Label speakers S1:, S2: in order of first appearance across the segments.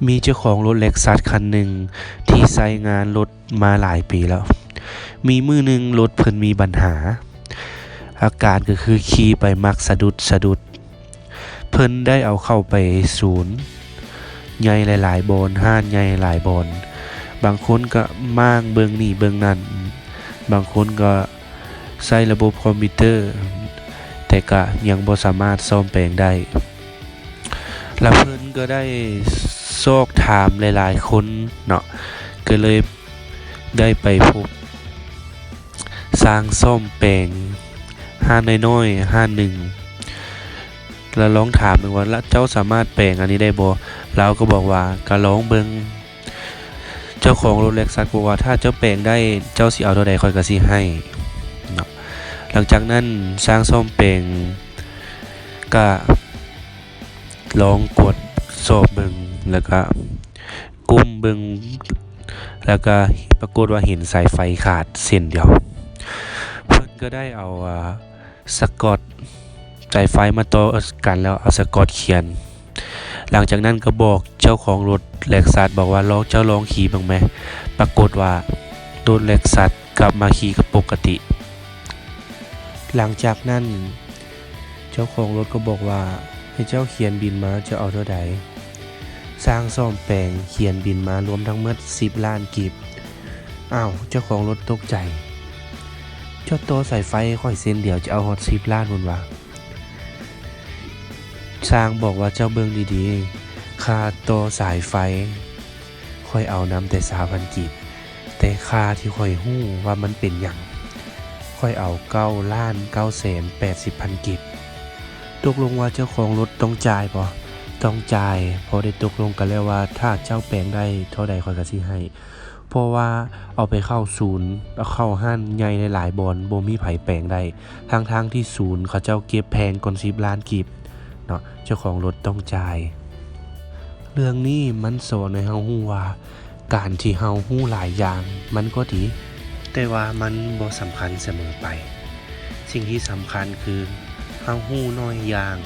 S1: มีเจ้าของรถเล็กซัสคันหนึ่งที่ใช้งานรถมาหลายปีแล้วมีมื้อหนึ่งรถเพิ่นมีปัญหาอาการก็คือขี่ไปมักสะดุดเพิ่นได้เอาเข้าไปศูนย์ใหญ่หลายๆบอนห้านใหญ่หลายบอนบางคนก็ม่างเบิ่งนี่เบิ่งนั่นบางคนก็ใช้ระบบคอมพิวเตอร์แต่ก็ยังบ่สามารถซ่อมแปลงได้แล้วเพิ่นก็ได้ซอกถามหลายๆคนเนาะก็เลยได้ไปพบสร้างซ่อมแปลงห้านน้อยๆห้านหนึ่งแล้วลองถามว่าเจ้าสามารถแปลงอันนี้ได้บ่เราก็บอกว่าก็ลองเบิ่งเจ้าของรถเล็กซัสบอกว่าถ้าเจ้าแปลงได้เจ้าสิเอาเท่าใดข้อยก็สิให้เนาะหลังจากนั้นสร้างซ่อมแปลงก็ลองกดสอบเบิ่งแล้วก็กุมเบิ่งแล้วก็ปรากฏว่าเห็นสายไฟขาดเส้นเดียวเพิ่นก็ได้เอาสกอตสายไฟมาต่อกันแล้วเอาสกอตเขียนหลังจากนั้นก็บอกเจ้าของรถเล็กซัสบอกว่าลองขี่บ้างไหมปรากฏว่ารถเล็กซัสกลับมาขี่กับปกติหลังจากนั้นเจ้าของรถก็บอกว่าให้เจ้าเขียนบินมาจะเอาเท่าใดสร้างซ่อมแปลงเขียนบินมารวมทั้งหมด10 ล้านกีบอ้าวเจ้าของรถตกใจเจ้าตัวสายไฟค่อยเส้นเดียวจะเอาฮอด10 ล้านพุ่นว่าสร้างบอกว่าเจ้าเบิ่งดีๆค่าตัวสายไฟค่อยเอานำแต่ 3,000 กีบแต่ค่าที่ค่อยฮู้ว่ามันเป็นหยังค่อยเอา9,980,000 กีบตกลงว่าเจ้าของรถต้องจ่ายบ่ต้องจ่ายพอได้ตกลงกันแล้วว่าถ้าเจ้าแปลงได้เท่าใดข้อยก็สิให้เพราะว่าเอาไปเข้าศูนย์แล้วเข้าห้านใหญ่หลายๆบอนบ่มีไผแปลงได้ทางที่ศูนย์เขาเจ้าเก็บแพงกว่า10 ล้านกีบเนาะเจ้าของรถต้องจ่ายเรื่องนี้มันสอนให้เฮาฮู้ว่าการที่เฮาฮู้หลายอย่างมันก็ดีแต่ว่ามันบ่สำคัญเสมอไปสิ่งที่สำคัญคือเฮาฮู้น้อยอย่าง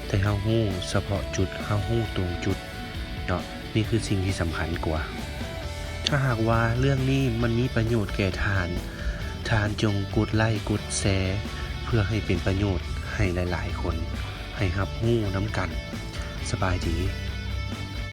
S1: แต่เฮาฮู้เฉพาะจุดเฮาฮู้ตรงจุดเนาะนี่คือสิ่งที่สำคัญกว่าถ้าหากว่าเรื่องนี้มันมีประโยชน์แก่ท่านจงกดไลค์กดแชร์เพื่อให้เป็นประโยชน์ให้หลายๆคนให้รับรู้นำกันสบายดี